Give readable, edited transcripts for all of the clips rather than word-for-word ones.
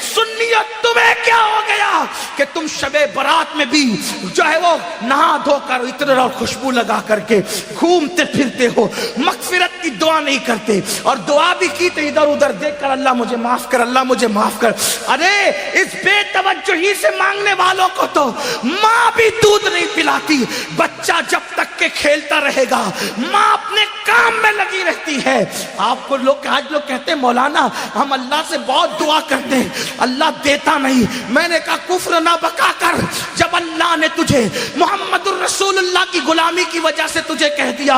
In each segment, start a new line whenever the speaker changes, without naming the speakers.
سنیت تمہیں کیا ہو گیا کہ تم شب برات میں بھی جو ہے وہ نہا دھو کر عطر اور خوشبو لگا کر کے گھومتے پھرتے ہو، مغفرت کی دعا نہیں کرتے، اور دعا بھی کی تو ادھر ادھر دیکھ کر اللہ مجھے معاف کر، اللہ مجھے معاف کر۔ ارے اس بے توجہی سے مانگنے والوں کو تو ماں بھی دودھ نہیں پلاتی۔ بچہ جب تک کہ کھیلتا رہے گا ماں اپنے کام میں لگی رہتی ہے۔ آپ کو آج لوگ کہتے ہیں مولانا ہم اللہ سے بہت دعا کرتے ہیں، اللہ دیتا نہیں۔ میں نے کہا کفر نہ بکا کر، جب اللہ نے تجھے محمد الرسول اللہ کی غلامی کی وجہ سے تجھے کہہ دیا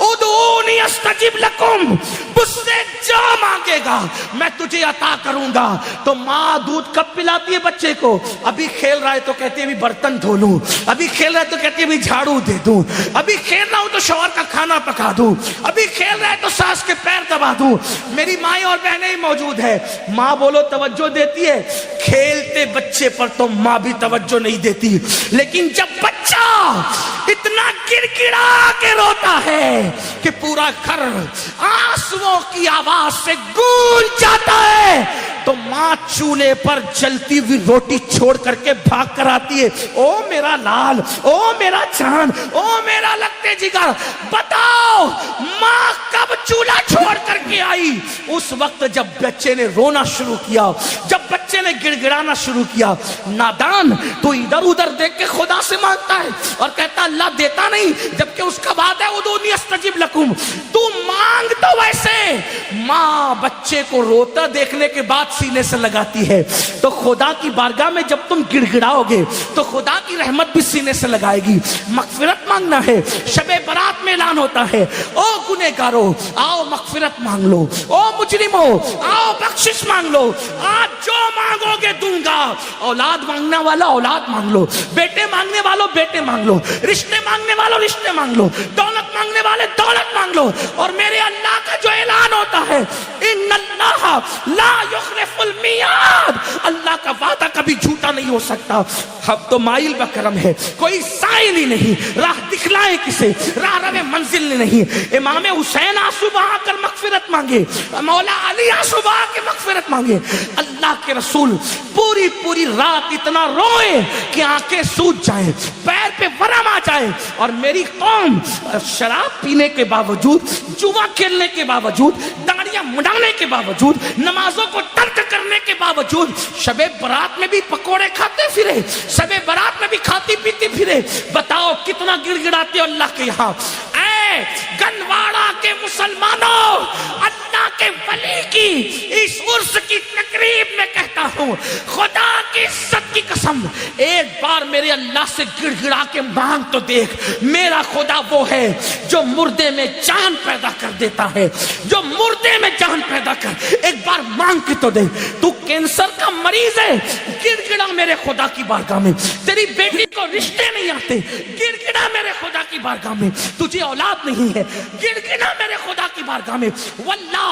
ادعونی استجب لکم، مجھ سے جو مانگے گا میں تجھے عطا کروں گا، تو ماں دودھ کب پلاتی ہے بچے کو؟ ابھی کھیل رہا ہے تو کہتی ہے ابھی برتن دھو لوں، ابھی کھیل رہا ہے تو کہتی ہے ابھی جھاڑو دے دوں، ابھی کھیل رہا ہوں تو شوہر کا کھانا پکا دوں، ابھی کھیل رہا ہے تو ساس کے پیر دبا دوں۔ میری مائیں اور بہنیں ہی موجود ہے، ماں بولو توجہ دیتی ہے، کھیلتے بچے پر تو ماں بھی توجہ نہیں دیتی، لیکن جب بچہ اتنا گڑ گڑا کے روتا ہے کہ پورا گھر آنسوؤں کی آواز سے گونج جاتا ہے، تو ماں چولہے پر جلتی ہوئی روٹی چھوڑ کر کے بھاگ کر آتی ہے، او میرا لال، او میرا جان، او میرا لگتے جگر، بتاؤ ماں کب چولہا چھوڑ کر کے آئی؟ اس وقت جب بچے نے رونا شروع کیا، جب بچے نے گڑ گڑانا شروع کیا۔ نادان تو ادھر ادھر دیکھ کے خدا سے مانگتا ہے اور کہتا اللہ دیتا نہیں، جبکہ اس کا وعدہ ہے ادعونی استجب لکم۔ تو مانگ تو ویسے، ماں بچے کو روتا دیکھنے کے بعد سینے سے لگاتی ہے، تو خدا کی بارگاہ میں جب تم گڑ گڑاؤ گے تو خدا کی رحمت بھی سینے سے لگائے گی۔ مغفرت مانگنا ہے، شب برات میں اعلان ہوتا ہے او گنہگارو آؤ مغفرت مانگ لو، او مجرمو آؤ بخشش مانگ لو، آج جو مانگو گے دوں گا۔ اولاد مانگنے والا اولاد مانگ لو، بیٹے مانگنے والوں بیٹے مانگ لو، رشتے مانگنے والوں رشتے مانگ لو، دولت مانگنے والے دولت مانگ لو، اور میرے اللہ کا جو اعلان ہوتا ہے ان اللہ لا یخلف المیعاد، اللہ کا وعدہ کبھی جھوٹا نہیں ہو سکتا۔ اب تو مائل بکرم ہے، کوئی سائل ہی نہیں، راہ دکھلائے کسے، راہ رو منزل نہیں۔ امام حسین آنسو بہا کر مغفرت مانگے، مولا علی آنسو بہا کے مغفرت مانگے، اللہ کے رسول پوری پوری رات اتنا روئے کہ آنکھیں سوج جائیں، پیر پہ ورم آ جائے، اور میری قوم شراب پینے کے باوجود، جوا کھیلنے کے باوجود، داڑیاں مڈانے کے باوجود، نمازوں کو ترک کرنے کے باوجود شب برات میں بھی پکوڑے کھاتے پھرے، شب برات میں بھی کھاتی پیتی پھرے۔ بتاؤ کتنا گڑ گڑاتے ہو اللہ کے یہاں۔ اے گنواڑا کے مسلمانوں، اللہ کے ولی کی اس عرس کی تقریب میں کہتا ہوں خدا کی عزت کی قسم، ایک بار میرے اللہ سے گڑ گڑا کے مانگ تو دیکھ۔ میرا خدا وہ ہے جو مردے میں جان پیدا کر دیتا ہے، جو مردے میں جان پیدا کر، ایک بار مانگ کے تو دے۔ تو کینسر کا مریض ہے، گڑ گڑا میرے خدا کی بارگاہ میں۔ تیری بیٹی کو رشتے نہیں آتے، گڑ گڑا میرے خدا کی بارگاہ میں۔ تجھے اولاد نہیں ہے، گڑ گڑا میرے خدا کی بارگاہ میں۔ واللہ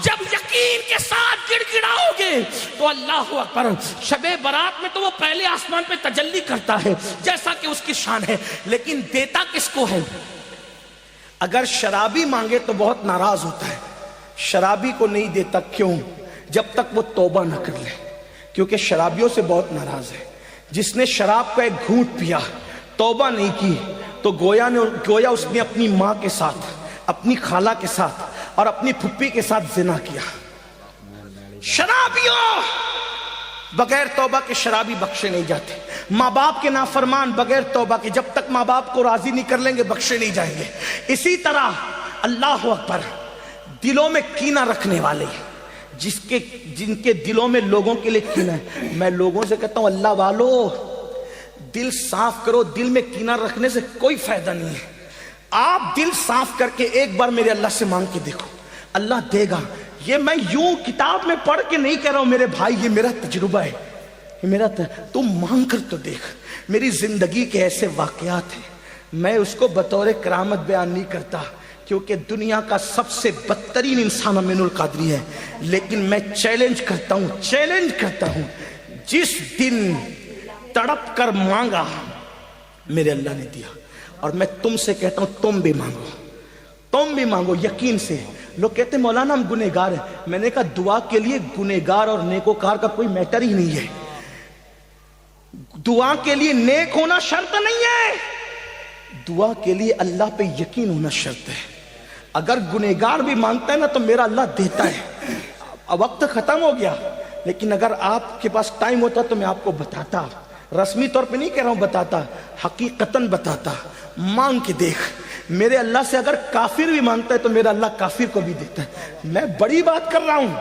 جب یقین کے ساتھ گڑ گڑاؤ گے تو اللہ اکبر، شب برات میں تو وہ پہلے آسمان پہ تجلی کرتا ہے جیسا کہ اس کی شان ہے، لیکن دیتا کس کو ہے؟ اگر شرابی مانگے تو بہت ناراض ہوتا ہے، شرابی کو نہیں دیتا، کیوں؟ جب تک وہ توبہ نہ کر لے، کیونکہ شرابیوں سے بہت ناراض ہے۔ جس نے شراب کا ایک گھونٹ پیا، توبہ نہیں کی، تو گویا اس نے اپنی ماں کے ساتھ، اپنی خالہ کے ساتھ اور اپنی پھپھی کے ساتھ زنا کیا۔ شرابیوں بغیر توبہ کے شرابی بخشے نہیں جاتے، ماں باپ کے نافرمان بغیر توبہ کے جب تک ماں باپ کو راضی نہیں کر لیں گے بخشے نہیں جائیں گے۔ اسی طرح اللہ اکبر، دلوں میں کینہ رکھنے والے، جن کے دلوں میں لوگوں کے لیے کینہ ہے، میں لوگوں سے کہتا ہوں اللہ والو دل صاف کرو، دل میں کینہ رکھنے سے کوئی فائدہ نہیں ہے۔ آپ دل صاف کر کے ایک بار میرے اللہ سے مانگ کے دیکھو، اللہ دے گا۔ یہ میں یوں کتاب میں پڑھ کے نہیں کہہ رہا ہوں میرے بھائی، یہ میرا تجربہ ہے، یہ میرا تم مانگ کر تو دیکھ۔ میری زندگی کے ایسے واقعات ہیں، میں اس کو بطور کرامت بیان نہیں کرتا، کیونکہ دنیا کا سب سے بدترین انسان امین القادری ہے، لیکن میں چیلنج کرتا ہوں، جس دن تڑپ کر مانگا میرے اللہ نے دیا۔ اور میں تم سے کہتا ہوں تم بھی مانگو یقین سے۔ لوگ کہتے ہیں مولانا ہم گنہگار ہیں. میں نے کہا دعا کے لیے گنہگار اور نیکوکار کا کوئی میٹر ہی نہیں ہے. دعا کے لیے نیک ہونا شرط نہیں ہے, دعا کے لیے اللہ پہ یقین ہونا شرط ہے. اگر گنہگار بھی مانگتا ہے نا تو میرا اللہ دیتا ہے. اب وقت ختم ہو گیا, لیکن اگر آپ کے پاس ٹائم ہوتا تو میں آپ کو بتاتا, رسمی طور پہ نہیں کہہ رہا ہوں, بتاتا, حقیقتاً بتاتا. مانگ کے دیکھ, میرے اللہ سے اگر کافر بھی مانگتا ہے تو میرا اللہ کافر کو بھی دیتا ہے. میں بڑی بات کر رہا ہوں,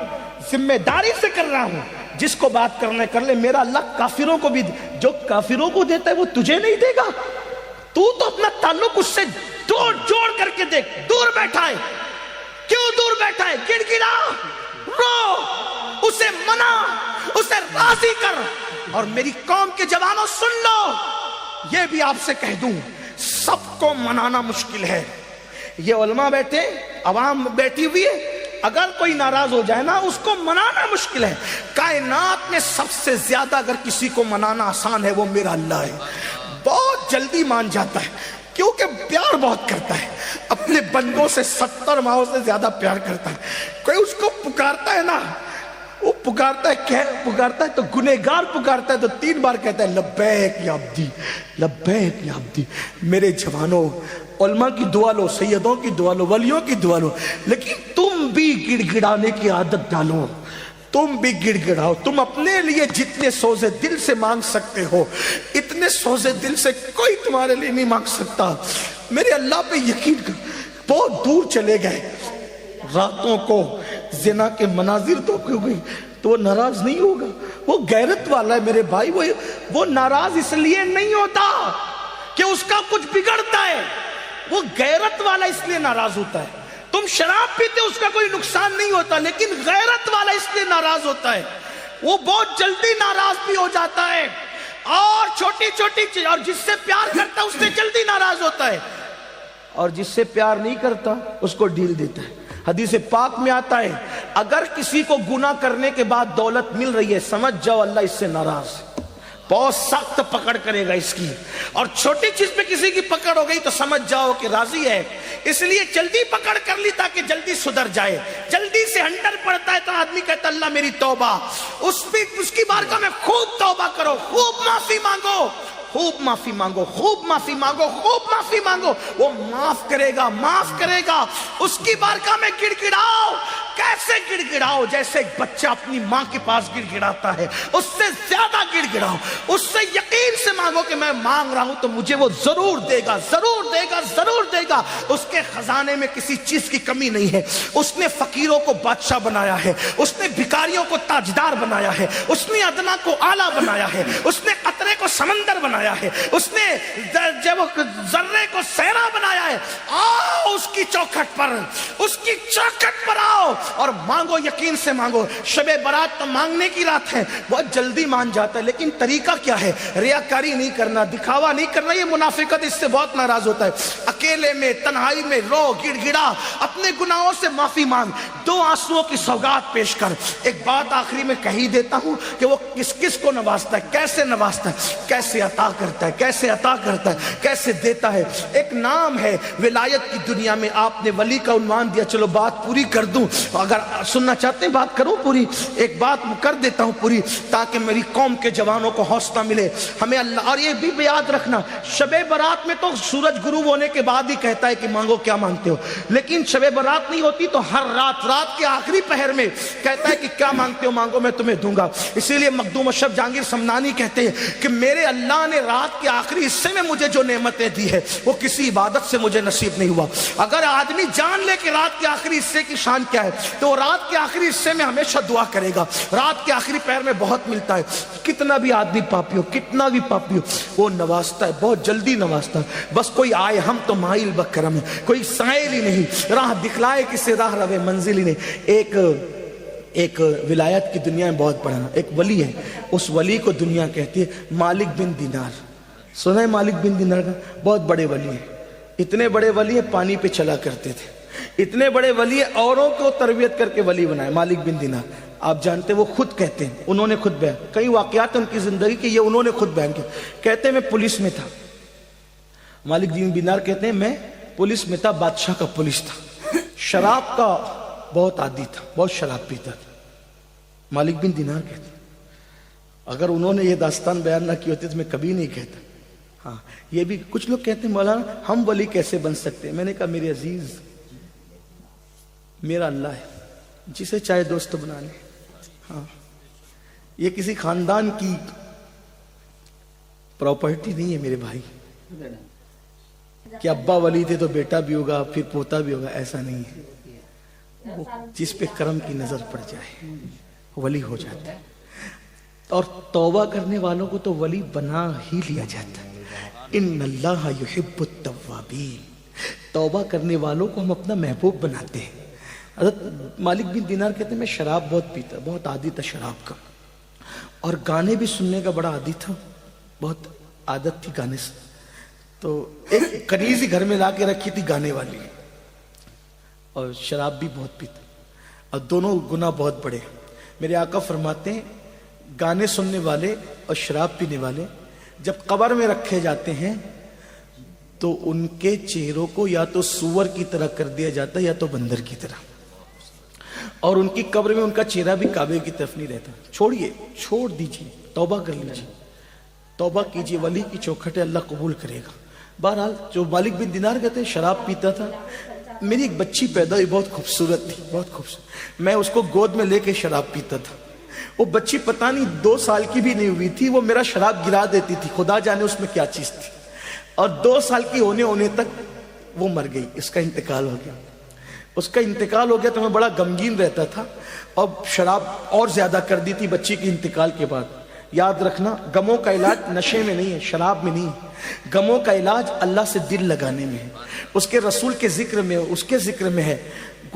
ذمہ داری سے کر رہا ہوں, جس کو بات کرنا ہے کر لے. میرا اللہ کافروں کو بھی, جو کافروں کو دیتا ہے وہ تجھے نہیں دے گا. تو اپنا تعلق اس سے جوڑ کر کے دیکھ. دور بیٹھا ہے, کیوں دور بیٹھا ہے؟ گڑ گڑا, رو, اسے منا, اسے راضی کر. اور میری قوم کے جوانوں سن لو, یہ بھی آپ سے کہہ دوں, سب کو منانا مشکل ہے. یہ علماء بیٹھے, عوام بیٹھی ہوئی ہے, اگر کوئی ناراض ہو جائے نا اس کو منانا مشکل ہے. کائنات میں سب سے زیادہ اگر کسی کو منانا آسان ہے وہ میرا اللہ ہے. بہت جلدی مان جاتا ہے کیونکہ پیار بہت کرتا ہے, اپنے بندوں سے 70 ماہوں سے زیادہ پیار کرتا ہے. کوئی اس کو پکارتا ہے نا, وہ پکارتا ہے تو گنہگار پکارتا ہے تو 3 بار کہتا ہے لبیک یا عبدی, لبیک یا عبدی. میرے جوانوں, علماء کی دعا لو, سیدوں کی دعا لو, ولیوں کی دعا لو, لیکن تم بھی گڑ گڑانے کی عادت ڈالو. تم بھی گڑ گڑاؤ. تم اپنے لیے جتنے سوزے دل سے مانگ سکتے ہو اتنے سوزے دل سے کوئی تمہارے لیے نہیں مانگ سکتا. میرے اللہ پہ یقین کر. بہت دور چلے گئے, راتوں کو زنا کے مناظر تو کیوں گئی تو وہ ناراض نہیں ہوگا. وہ غیرت والا ہے میرے بھائی. وہ ناراض اس لیے نہیں ہوتا کہ اس کا کچھ بگڑتا ہے, وہ غیرت والا اس لیے ناراض ہوتا ہے. تم شراب پیتے اس کا کوئی نقصان نہیں ہوتا, لیکن غیرت والا اس لیے ناراض ہوتا ہے. وہ بہت جلدی ناراض بھی ہو جاتا ہے, اور چھوٹی چھوٹی چیز, اور جس سے پیار کرتا ہے اس سے جلدی ناراض ہوتا ہے, اور جس سے پیار نہیں کرتا اس کو ڈھیل دیتا ہے. حدیث پاک میں آتا ہے اگر کسی کو گناہ کرنے کے بعد دولت مل رہی ہے سمجھ جاؤ اللہ اس سے ناراض ہے, بہت سخت پکڑ کرے گا اس کی. اور چھوٹی چیز پہ کسی کی پکڑ ہو گئی تو سمجھ جاؤ کہ راضی ہے, اس لیے جلدی پکڑ کر لی تاکہ جلدی سدھر جائے. جلدی سے ہنڈر پڑتا ہے تو آدمی کہتا اللہ میری توبہ. اس کی بارگاہ میں خوب توبہ کرو, خوب معافی مانگو, خوب معافی مانگو, خوب معافی مانگو, خوب معافی مانگو. وہ معاف کرے گا, معاف کرے گا. اس کی بارگاہ میں گڑ گڑاؤ. کیسے گڑ گڑاؤ؟ جیسے ایک بچہ اپنی ماں کے پاس گڑ گڑاتا ہے, اس سے زیادہ گڑ گڑاؤ. اس سے یقین سے مانگو کہ میں مانگ رہا ہوں تو مجھے وہ ضرور دے گا, ضرور دے گا, ضرور دے گا. اس کے خزانے میں کسی چیز کی کمی نہیں ہے. اس نے فقیروں کو بادشاہ بنایا ہے, اس نے بھکاریوں کو تاجدار بنایا ہے, اس نے ادنا کو اعلیٰ بنایا ہے, اس نے قطرے کو سمندر بنایا ہے, اس نے ذرے کو صحرا بنایا ہے. آؤ اس کی چوکھٹ پر, اس کی چوکھٹ پر آؤ اور مانگو, یقین سے مانگو. شب برات تو مانگنے کی رات ہے, بہت جلدی مان جاتا ہے, لیکن طریقہ کیا ہے؟ ریاکاری نہیں کرنا, دکھاوا نہیں کرنا. یہ منافقت, اس سے بہت ناراض ہوتا ہے. اکیلے میں تنہائی میں رو, گڑ گڑا, اپنے گناہوں سے معافی مانگ, 2 آنسوؤں کی سوگات پیش کر. ایک بات آخری میں کہی دیتا ہوں کہ وہ کس کس کو نوازتا ہے, کیسے نوازتا ہے, کیسے عطا کرتا ہے, کیسے عطا کرتا ہے, کیسے دیتا ہے. ایک نام ہے ولایت کی دنیا میں, آپ نے ولی کا عنوان دیا, چلو بات پوری کر دوں. اگر سننا چاہتے ہیں بات کروں پوری, ایک بات کر دیتا ہوں پوری تاکہ میری قوم کے جوانوں کو حوصلہ ملے. ہمیں اللہ, اور یہ بھی یاد رکھنا, شب برات میں تو سورج غروب ہونے کے بعد ہی کہتا ہے کہ مانگو کیا مانگتے ہو, لیکن شب برات نہیں ہوتی تو ہر رات کے آخری پہر میں کہتا ہے کہ کیا مانگتے ہو مانگو میں تمہیں دوں گا. اسی لیے مخدوم اشرف جہانگیر سمنانی کہتے ہیں کہ میرے اللہ نے رات کے آخری حصے میں مجھے جو نعمتیں دی ہے وہ کسی عبادت سے مجھے نصیب نہیں ہوا. اگر آدمی جان لے کہ رات کے آخری حصے کی شان کیا ہے تو رات کے آخری حصے میں ہمیشہ دعا کرے گا. رات کے آخری پہر میں بہت ملتا ہے. کتنا بھی آدمی پاپی ہو, کتنا بھی پاپی ہو, وہ نوازتا ہے, بہت جلدی نوازتا ہے. بس کوئی آئے, ہم تو مائل بکرم ہے, کوئی سائل ہی نہیں, راہ دکھلائے کسے راہ روے منزل ہی نہیں. ایک ولایت کی دنیا میں بہت بڑا ایک ولی ہے, اس ولی کو دنیا کہتی ہے مالک بن دینار. سنا ہے مالک بن دینار کا؟ بہت بڑے ولی ہیں, اتنے بڑے ولی ہیں پانی پہ چلا کرتے تھے, اتنے بڑے ولی ہیں اوروں کو تربیت کر کے ولی بنائے. مالک بن دینار آپ جانتے, وہ خود کہتے ہیں, انہوں نے خود بیان, کئی واقعات ان کی زندگی کے, یہ انہوں نے خود بیان کیا. کہتے ہیں میں پولیس میں تھا. مالک بن دینار کہتے ہیں میں پولیس میں تھا, بادشاہ کا پولیس تھا. شراب کا بہت عادی تھا, بہت شراب پیتا تھا. مالک بن دینار کہتے اگر انہوں نے یہ داستان بیان نہ کی ہوتی تو میں کبھی نہیں کہتا. ہاں یہ بھی کچھ لوگ کہتے ہیں مولانا ہم ولی کیسے بن سکتے ہیں. میں نے کہا میرے عزیز میرا اللہ ہے جسے چاہے دوست بنا لے. ہاں یہ کسی خاندان کی پراپرٹی نہیں ہے میرے بھائی کہ ابا ولی تھے تو بیٹا بھی ہوگا پھر پوتا بھی ہوگا, ایسا نہیں ہے. وہ جس پہ کرم کی نظر پڑ جائے ولی ہو جاتا ہے. اور توبہ کرنے والوں کو تو ولی بنا ہی لیا جاتا ہے. ان اللہ یحب التوابین, توبہ کرنے والوں کو ہم اپنا محبوب بناتے ہیں. حضرت مالک بن دینار کہتے ہیں میں شراب بہت پیتا, بہت عادی تھا شراب کا, اور گانے بھی سننے کا بڑا عادی تھا, بہت عادت تھی گانے سے. تو ایک کنیز ہی گھر میں لا کے رکھی تھی گانے والی, اور شراب بھی بہت پیتا, اور دونوں گناہ بہت بڑے. میرے آقا فرماتے ہیں گانے سننے والے اور شراب پینے والے جب قبر میں رکھے جاتے ہیں تو ان کے چہروں کو یا تو سور کی طرح کر دیا جاتا ہے یا تو بندر کی طرح, اور ان کی قبر میں ان کا چہرہ بھی کعبے کی طرف نہیں رہتا. چھوڑیے, چھوڑ دیجیے, توبہ کر لیجیے, توبہ کیجیے, ولی کی چوکھٹ ہے, اللہ قبول کرے گا. بہرحال جو مالک بن دینار کہتے ہیں شراب پیتا تھا. میری ایک بچی پیدا ہوئی, بہت خوبصورت تھی, بہت خوبصورت. میں اس کو گود میں لے کے شراب پیتا تھا. وہ بچی پتہ نہیں 2 سال کی بھی نہیں ہوئی تھی, وہ میرا شراب گرا دیتی تھی, خدا جانے اس میں کیا چیز تھی. اور 2 سال کی ہونے تک وہ مر گئی, اس کا انتقال ہو گیا. اس کا انتقال ہو گیا تو میں بڑا غمگین رہتا تھا, اور شراب اور زیادہ کر دی تھی بچی کے انتقال کے بعد. یاد رکھنا غموں کا علاج نشے میں نہیں ہے, شراب میں نہیں ہے. غموں کا علاج اللہ سے دل لگانے میں ہے, اس کے رسول کے ذکر میں, اس کے ذکر میں ہے.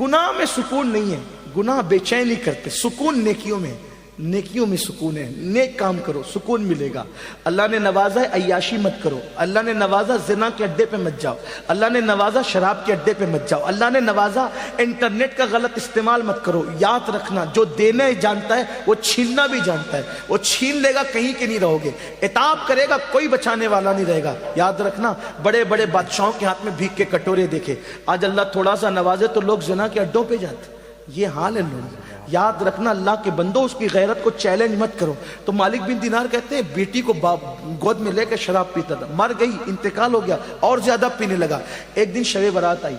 گناہ میں سکون نہیں ہے, گناہ بے چینی کرتے, سکون نیکیوں میں, نیکیوں میں سکون ہے. نیک کام کرو سکون ملے گا. اللہ نے نوازا ہے عیاشی مت کرو, اللہ نے نوازا زنا کے اڈے پہ مت جاؤ, اللہ نے نوازا شراب کے اڈے پہ مت جاؤ, اللہ نے نوازا انٹرنیٹ کا غلط استعمال مت کرو. یاد رکھنا جو دینے جانتا ہے وہ چھیننا بھی جانتا ہے, وہ چھین لے گا کہیں کے نہیں رہو گے, عتاب کرے گا کوئی بچانے والا نہیں رہے گا. یاد رکھنا بڑے بڑے بادشاہوں کے ہاتھ میں بھیک کے کٹورے دیکھے, آج اللہ تھوڑا سا نوازے تو لوگ زنا کے اڈوں پہ جاتے. یہ حال ہے لوگ. یاد رکھنا اللہ کے بندوں اس کی غیرت کو چیلنج مت کرو. تو مالک بن دینار کہتے ہیں بیٹی کو گود میں لے کے شراب پیتا تھا, مر گئی, انتقال ہو گیا, اور زیادہ پینے لگا. ایک دن شب برات آئی.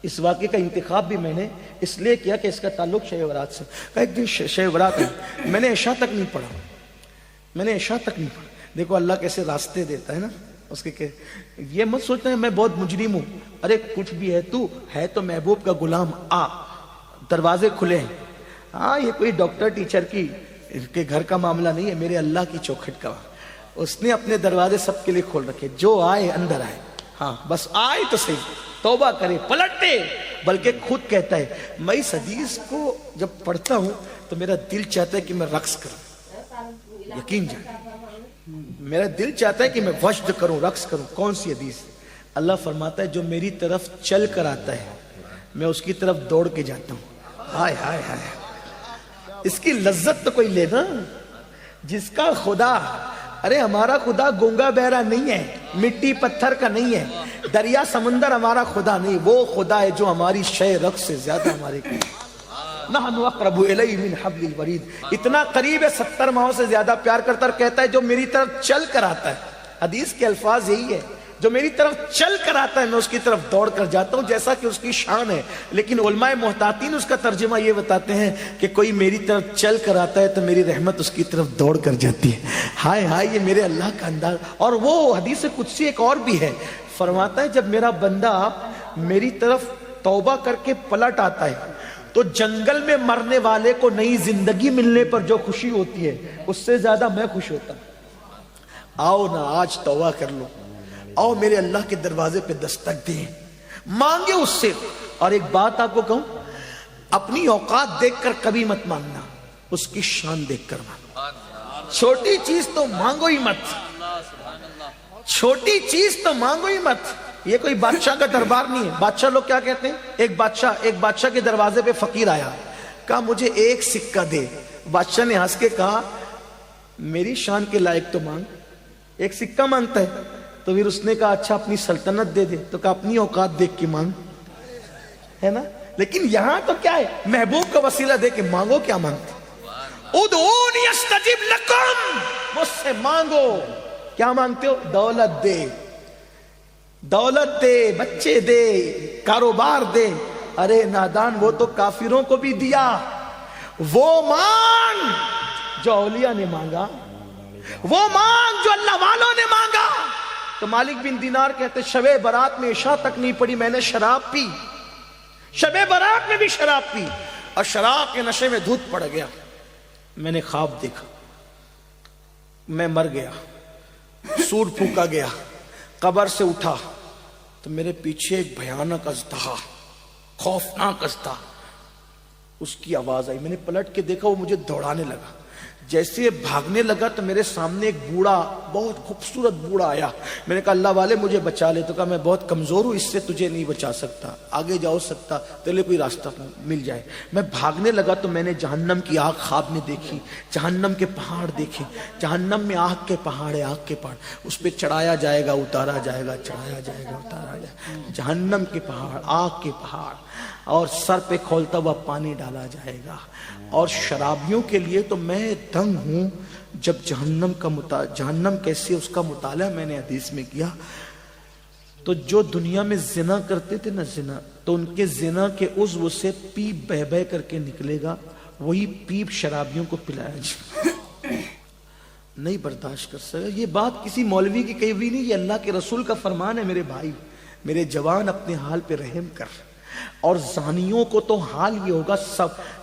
اس واقعے کا انتخاب بھی میں نے اس لیے کیا کہ اس کا تعلق شب برات سے. ایک دن شب برات آئی, میں نے عشاء تک نہیں پڑھا, میں نے عشاء تک نہیں پڑھا. دیکھو اللہ کیسے راستے دیتا ہے نا. اس کے یہ مت سوچنا ہے میں بہت مجرم ہوں, ارے کچھ بھی ہے, تو ہے تو محبوب کا غلام, آ دروازے کھلے ہیں. ہاں یہ کوئی ڈاکٹر ٹیچر کی کے گھر کا معاملہ نہیں ہے, میرے اللہ کی چوکھٹ کا. اس نے اپنے دروازے سب کے لیے کھول رکھے, جو آئے اندر آئے. ہاں بس آئے تو صحیح, توبہ کرے, پلٹے. بلکہ خود کہتا ہے میں اس حدیث کو جب پڑھتا ہوں تو میرا دل چاہتا ہے کہ میں رقص کروں. یقین جائے میرا دل چاہتا ہے کہ میں وجد کروں, رقص کروں. کون سی حدیث؟ اللہ فرماتا ہے جو میری طرف چل کر آتا ہے میں اس کی طرف دوڑ کے جاتا ہوں. ہائے ہائے ہائے, اس کی لذت تو کوئی لینا. جس کا خدا, ارے ہمارا خدا گونگا بہرا نہیں ہے, مٹی پتھر کا نہیں ہے, دریا سمندر ہمارا خدا نہیں. وہ خدا ہے جو ہماری شے رقص سے زیادہ ہمارے کو نحن اقرب الیہ من حبل الورید, اتنا قریب ہے, 70 ماہوں سے زیادہ پیار کرتا, اور کہتا ہے جو میری طرف چل کر آتا ہے. حدیث کے الفاظ یہی ہے, جو میری طرف چل کر آتا ہے میں اس کی طرف دوڑ کر جاتا ہوں, جیسا کہ اس کی شان ہے. لیکن علماء محتاطین اس کا ترجمہ یہ بتاتے ہیں کہ کوئی میری طرف چل کر آتا ہے تو میری رحمت اس کی طرف دوڑ کر جاتی ہے. ہائے ہائے, یہ میرے اللہ کا انداز. اور وہ حدیث قدسی ایک اور بھی ہے, فرماتا ہے جب میرا بندہ میری طرف توبہ کر کے پلٹ آتا ہے تو جنگل میں مرنے والے کو نئی زندگی ملنے پر جو خوشی ہوتی ہے اس سے زیادہ میں خوش ہوتا ہوں. آؤ نا آج توبہ کر لو, آؤ میرے اللہ کے دروازے پہ دستک دیں, مانگے اس سے. اور ایک بات آپ کو کہوں, اپنی اوقات دیکھ کر کبھی مت مانگنا, اس کی شان دیکھ کر مانگنا. چھوٹی چیز تو مانگو ہی مت, چھوٹی چیز تو مانگو ہی مت. یہ کوئی بادشاہ کا دربار نہیں ہے. بادشاہ لوگ کیا کہتے ہیں, ایک بادشاہ کے دروازے پہ فقیر آیا, کہا مجھے 1 سکہ دے. بادشاہ نے ہنس کے کہا میری شان کے لائق تو مانگ. 1 سکہ مانگتا ہے. تو پھر اس نے کہا اچھا اپنی سلطنت دے دے. تو کہا اپنی اوقات دیکھ کے مانگ, ہے نا. لیکن یہاں تو کیا ہے, محبوب کا وسیلہ دے کے مانگو. کیا مانگتے؟ ادعونی استجب لکم, مجھ سے مانگو. کیا مانگتے ہو؟ دولت دے, دولت دے, بچے دے, کاروبار دے. ارے نادان, وہ تو کافروں کو بھی دیا. وہ مانگ جو اولیاء نے مانگا, وہ مانگ جو اللہ والوں نے مانگا. تو مالک بن دینار کہتے شب برات میں عشاء تک نہیں پڑی, میں نے شراب پی. شب برات میں بھی شراب پی, اور شراب کے نشے میں دھوت پڑ گیا. میں نے خواب دیکھا, میں مر گیا, سور پھونکا گیا, قبر سے اٹھا تو میرے پیچھے ایک بھیانک اژدہا, خوفناک اژدہا, اس کی آواز آئی. میں نے پلٹ کے دیکھا, وہ مجھے دوڑانے لگا. جیسے بھاگنے لگا تو میرے سامنے ایک بوڑھا, بہت خوبصورت بوڑھا آیا. میں نے کہا اللہ والے مجھے بچا لے. تو کہا میں بہت کمزور ہوں, اس سے تجھے نہیں بچا سکتا, آگے جاؤ سکتا تیرے کوئی راستہ مل جائے. میں بھاگنے لگا تو میں نے جہنم کی آگ خواب میں دیکھی, جہنم کے پہاڑ دیکھے. جہنم میں آگ کے پہاڑ ہے, آگ کے پہاڑ, اس پہ چڑھایا جائے گا, اتارا جائے گا, چڑھایا جائے گا, اتارا جائے گا. جہنم کے پہاڑ, آگ کے پہاڑ, اور سر پہ کھولتا ہوا پانی ڈالا جائے گا. اور شرابیوں کے لیے تو میں دنگ ہوں. جب جہنم کیسے اس کا مطالعہ میں نے حدیث میں کیا, تو جو دنیا میں زنا کرتے تھے نا, زنا, تو ان کے زنا کے عضو سے پیپ بہ بہ کر کے نکلے گا, وہی پیپ شرابیوں کو پلایا جائے. نہیں برداشت کر سکا. یہ بات کسی مولوی کی کہی ہوئی نہیں, یہ اللہ کے رسول کا فرمان ہے. میرے بھائی, میرے جوان, اپنے حال پہ رحم کر. اور زانیوں کو تو حال یہ ہوگا,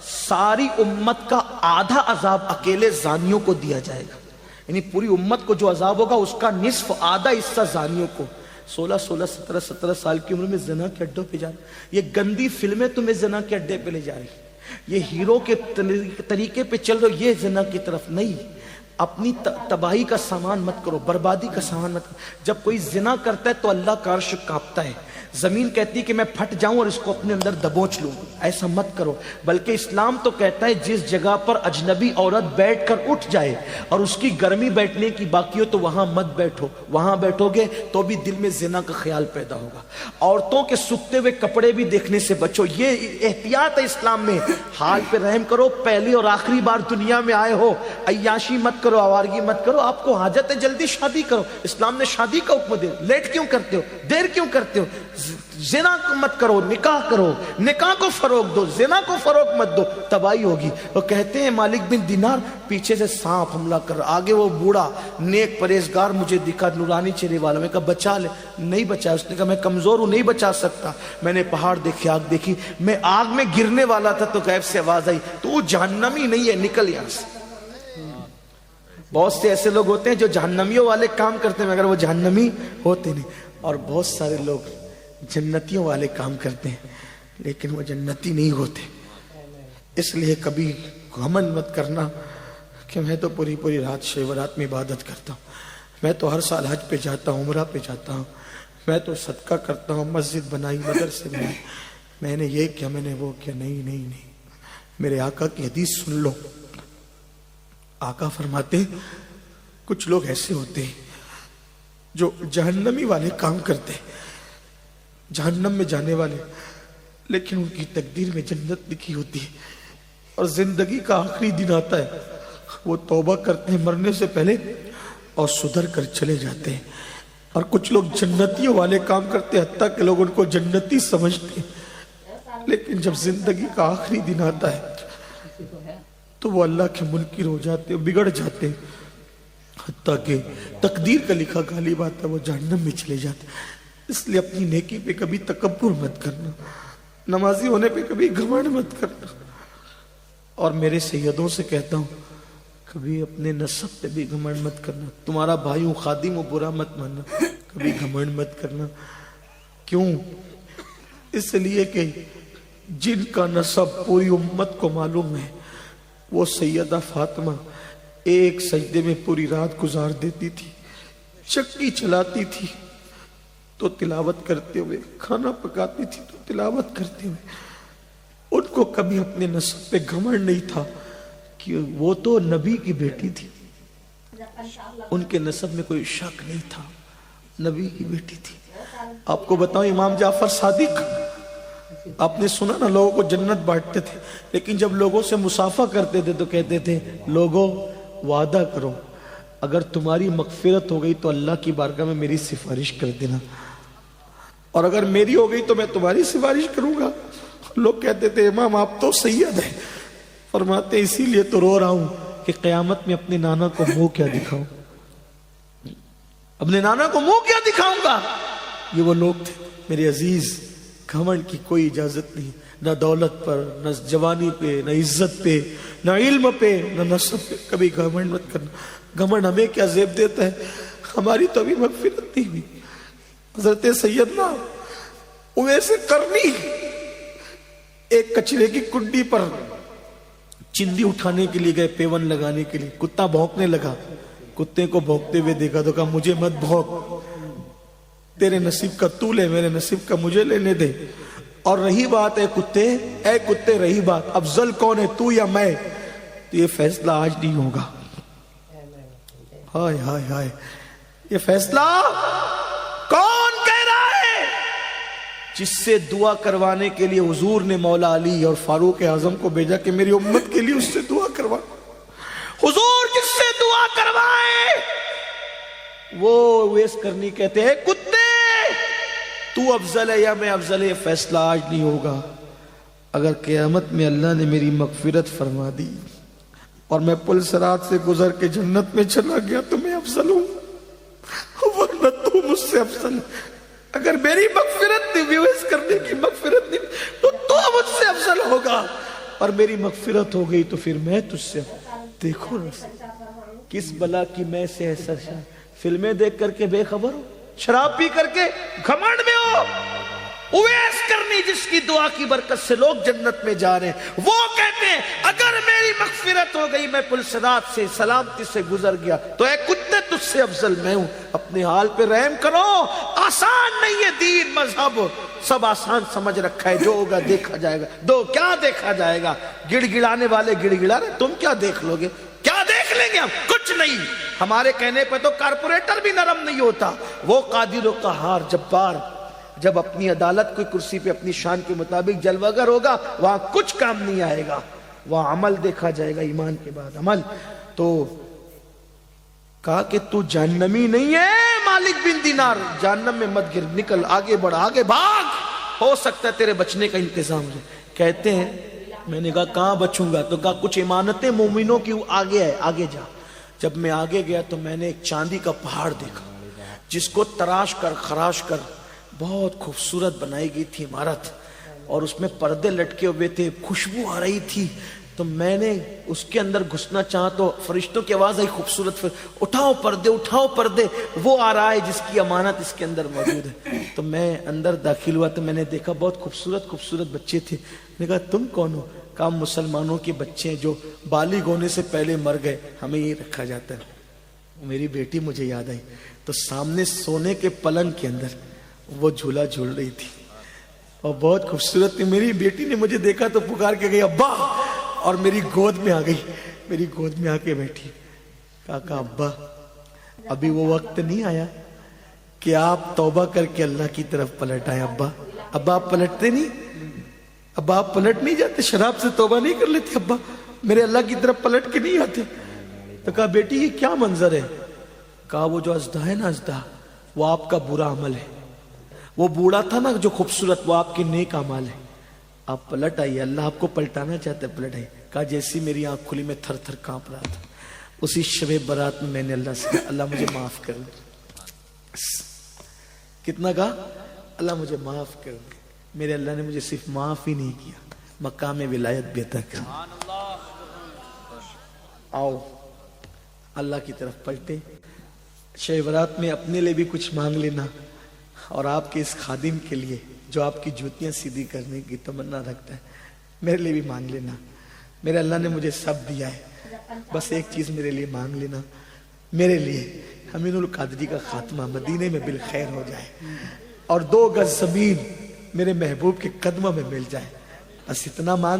ساری امت کا آدھا عذاب اکیلے زانیوں کو دیا جائے گا. یعنی پوری امت کو جو عذاب ہوگا اس کا نصف, آدھا حصہ زانیوں کو. 16 سال کی عمر میں زنا کے اڈوں پہ جا رہے, یہ گندی فلمیں تمہیں زنا کے اڈے پہ لے جا رہی, یہ ہیرو کے طریقے پہ چل رہے, یہ زنا کی طرف نہیں. اپنی تباہی کا سامان مت کرو, بربادی کا سامان مت کرو. جب کوئی زنا کرتا ہے تو اللہ کا عرش کانپتا ہے, زمین کہتی ہے کہ میں پھٹ جاؤں اور اس کو اپنے اندر دبوچ لوں. ایسا مت کرو. بلکہ اسلام تو کہتا ہے جس جگہ پر اجنبی عورت بیٹھ کر اٹھ جائے اور اس کی گرمی بیٹھنے کی باقی ہو تو وہاں مت بیٹھو. وہاں بیٹھو گے تو بھی دل میں زنا کا خیال پیدا ہوگا. عورتوں کے سکتے ہوئے کپڑے بھی دیکھنے سے بچو, یہ احتیاط ہے اسلام میں. حال پہ رحم کرو. پہلی اور آخری بار دنیا میں آئے ہو, عیاشی مت کرو, آوارگی مت کرو. آپ کو حاجت ہے جلدی شادی کرو, اسلام نے شادی کا حکم دیا. لیٹ کیوں کرتے ہو, دیر کیوں کرتے ہو؟ زنا مت کرو, نکاح کرو, نکاح کو فروغ دو, زنا کو فروغ مت دو, تباہی ہوگی. وہ کہتے ہیں مالک بن دینار, پیچھے سے سانپ حملہ کر رہا, آگے وہ بوڑھا نیک پرہیزگار مجھے دکھا, نورانی چہرے والا. میں کہا بچا لے, نہیں بچا. اس نے کہا میں کمزور ہوں, نہیں بچا سکتا. میں نے پہاڑ دیکھے, آگ دیکھی, میں آگ میں گرنے والا تھا تو غیب سے آواز آئی, تو وہ جہنمی نہیں ہے, نکل یہاں سے. بہت سے ایسے لوگ ہوتے ہیں جو جہنمیوں والے کام کرتے ہیں مگر وہ جہنمی ہوتے نہیں, اور بہت سارے لوگ جنتیوں والے کام کرتے ہیں لیکن وہ جنتی نہیں ہوتے. اس لیے کبھی گھمنڈ مت کرنا کہ میں تو پوری رات شب رات میں عبادت کرتا ہوں, میں تو ہر سال حج پہ جاتا ہوں, عمرہ پہ جاتا ہوں, میں تو صدقہ کرتا ہوں, مسجد بنائی, مدرسے بنائی, میں نے یہ کیا, میں نے وہ کیا. نہیں, میرے آقا کی حدیث سن لو. آقا فرماتے ہیں کچھ لوگ ایسے ہوتے ہیں جو جہنمی والے کام کرتے ہیں, جہنم میں جانے والے, لیکن ان کی تقدیر میں جنت لکھی ہوتی ہے. اور زندگی کا آخری دن آتا ہے, وہ توبہ کرتے ہیں مرنے سے پہلے اور سدھر کر چلے جاتے ہیں. اور کچھ لوگ جنتیوں والے کام کرتے ہیں, حتیٰ کہ لوگ ان کو جنتی سمجھتے ہیں, لیکن جب زندگی کا آخری دن آتا ہے تو وہ اللہ کے منکر ہو جاتے ہیں, بگڑ جاتے ہیں, حتیٰ کہ تقدیر کا لکھا غالب آتا ہے, وہ جہنم میں چلے جاتے ہیں. اس لیے اپنی نیکی پہ کبھی تکبر مت کرنا, نمازی ہونے پہ کبھی گھمنڈ مت کرنا. اور میرے سیدوں سے کہتا ہوں کبھی اپنے نسب پہ بھی گھمنڈ مت کرنا. تمہارا بھائی ہوں, خادم ہوں, برا مت ماننا, کبھی گھمنڈ مت کرنا. کیوں؟ اس لیے کہ جن کا نسب پوری امت کو معلوم ہے, وہ سیدہ فاطمہ ایک سجدے میں پوری رات گزار دیتی تھی, چکی چلاتی تھی تو تلاوت کرتے ہوئے, کھانا پکاتی تھی تو تلاوت کرتے ہوئے. ان کو کبھی اپنے نسب پہ گھمنڈ نہیں تھا کہ وہ تو نبی کی بیٹی تھی, ان کے نسب میں کوئی شک نہیں تھا, نبی کی بیٹی تھی. آپ کو بتاؤں امام جعفر صادق آپ نے سنا نا لوگوں کو جنت بانٹتے تھے، لیکن جب لوگوں سے مصافحہ کرتے تھے تو کہتے تھے لوگوں وعدہ کرو اگر تمہاری مغفرت ہو گئی تو اللہ کی بارگاہ میں میری سفارش کر دینا، اور اگر میری ہو گئی تو میں تمہاری سفارش کروں گا۔ لوگ کہتے تھے امام آپ تو سید ہیں، فرماتے اسی لیے تو رو رہا ہوں کہ قیامت میں اپنے نانا کو منہ کیا دکھاؤں، اپنے نانا کو منہ کیا دکھاؤں گا۔ یہ وہ لوگ تھے میرے عزیز، گھمنڈ کی کوئی اجازت نہیں، نہ دولت پر، نہ جوانی پہ، نہ عزت پہ، نہ علم پہ، نہ نسب پہ، کبھی گھمنڈ مت کرنا۔ گھمنڈ ہمیں کیا زیب دیتا ہے، ہماری تو ابھی مغفرت نہیں ہوئی۔ حضرت سیدنا اویس قرنی ایک کچرے کی کنڈی پر چندی اٹھانے کے لیے گئے، پیون لگانے کے لیے، کتا بھونکنے لگا، کتے کو بھونکتے ہوئے دیکھا تو کہا مجھے مت بھونک، تیرے نصیب کا تو لے، میرے نصیب کا مجھے لینے دے۔ اور رہی بات اے کتے رہی بات افضل کون ہے، تو یا میں، تو یہ فیصلہ آج نہیں ہوگا۔ ہائے ہائے ہائے، یہ فیصلہ کون کہہ رہا ہے؟ جس سے دعا کروانے کے لیے حضور نے مولا علی اور فاروق اعظم کو بھیجا کہ میری امت کے لیے اس سے دعا کروا۔ حضور جس سے دعا کروائے وہ اویس قرنی کہتے ہیں کتے تو افضل ہے یا میں افضل ہے، فیصلہ آج نہیں ہوگا۔ اگر قیامت میں اللہ نے میری مغفرت فرما دی اور میں پل صراط سے گزر کے جنت میں چلا گیا تو میں افضل ہوں، ورنہ تو مجھ سے افضل ہے۔ اگر میری مغفرت نہیں، اویس قرنی کی مغفرت نہیں، تو مجھ سے افضل ہوگا، اور میری مغفرت ہو گئی تو پھر میں تجھ سے۔ دیکھو کس بلا کی میں سے ہے سرشار، فلمیں دیکھ کر کے بے خبر ہو، شراب پی کر کے گھمنڈ میں ہو۔ اویس قرنی جس کی دعا کی برکت سے لوگ جنت میں جا رہے ہیں، وہ کہتے ہیں اگر میری مغفرت ہو گئی، میں پل صراط سے سلامتی سے گزر گیا تو اے کتے تجھ سے افضل میں ہوں۔ اپنے حال پہ رحم کرو، آسان نہیں ہے دین مذہب، سب آسان سمجھ رکھا ہے، جو ہوگا دیکھا جائے گا۔ دو کیا دیکھا جائے گا، گڑ گڑانے والے گڑ گڑا رہے، تم کیا دیکھ لو گے، کیا دیکھ لیں گے ہم، کچھ نہیں۔ ہمارے کہنے پہ تو کارپوریٹر بھی نرم نہیں ہوتا، وہ قادر و قہار جبار جب اپنی عدالت کوئی کرسی پہ اپنی شان کے مطابق جلوہ گر ہوگا، وہاں کچھ کام نہیں آئے گا، وہاں عمل دیکھا جائے گا، ایمان کے بعد عمل۔ تو کہا کہ تو جہنمی نہیں ہے مالک بن دینار، جہنم میں مت گر، نکل، آگے بڑھ، آگے بھاگ، ہو سکتا ہے تیرے بچنے کا انتظام ہو۔ کہتے ہیں میں نے کہا کہاں بچوں گا، تو کہا کچھ امانتیں مومنوں کی آگے ہے، آگے جا۔ جب میں آگے گیا تو میں نے ایک چاندی کا پہاڑ دیکھا جس کو تراش کر خراش کر بہت خوبصورت بنائی گئی تھی عمارت، اور اس میں پردے لٹکے ہوئے تھے، خوشبو آ رہی تھی۔ تو میں نے اس کے اندر گھسنا چاہا تو فرشتوں کی آواز آئی خوبصورت، اٹھاؤ پردے، اٹھاؤ پردے، وہ آ رہا ہے جس کی امانت اس کے اندر موجود ہے۔ تو میں اندر داخل ہوا تو میں نے دیکھا بہت خوبصورت خوبصورت بچے تھے۔ میں نے کہا تم کون ہو؟ کہا مسلمانوں کے بچے ہیں جو بالغ ہونے سے پہلے مر گئے، ہمیں یہ رکھا جاتا ہے۔ میری بیٹی مجھے یاد آئی، تو سامنے سونے کے پلنگ کے اندر وہ جھولا جھول رہی تھی اور بہت خوبصورت تھی۔ میری بیٹی نے مجھے دیکھا تو پکار کے گئی ابا، اور میری گود میں آ گئی، میری گود میں آ کے بیٹھی۔ کہا ابا ابھی وہ وقت نہیں آیا کہ آپ توبہ کر کے اللہ کی طرف پلٹ آئے۔ ابا آپ پلٹتے نہیں، ابا آپ پلٹ نہیں جاتے، شراب سے توبہ نہیں کر لیتے ابا، میرے اللہ کی طرف پلٹ کے نہیں آتے۔ تو کہا بیٹی یہ کیا منظر ہے؟ کہا وہ جو ازدہ ہے نا، ازدہ وہ آپ کا برا عمل ہے، وہ بوڑھا تھا نا جو خوبصورت، وہ آپ کے نیک اعمال ہے، آپ پلٹ آئیے، اللہ آپ کو پلٹانا چاہتا ہے، پلٹ آئیے۔ کہا جیسی میری آنکھ کھلی میں تھر تھر کانپ رہا تھا، اسی شب برات میں نے اللہ سے کہا اللہ مجھے معاف کر دے۔ کتنا کہا اللہ مجھے معاف کر دے۔ میرے اللہ نے مجھے صرف معاف ہی نہیں کیا، مقام ولایت بھی عطا کیا۔ آؤ اللہ کی طرف پلٹے، شب برات میں اپنے لیے بھی کچھ مانگ لینا، اور آپ کے اس خادم کے لیے جو آپ کی جوتیاں سیدھی کرنے کی تمنا رکھتا ہے، میرے لیے بھی مانگ لینا۔ میرے اللہ نے مجھے سب دیا ہے، بس ایک چیز میرے لیے مانگ لینا، میرے لیے امین القادری کا خاتمہ مدینے میں بالخیر ہو جائے، اور 2 گز زمین میرے محبوب کے قدموں میں مل جائے، بس اتنا مانگ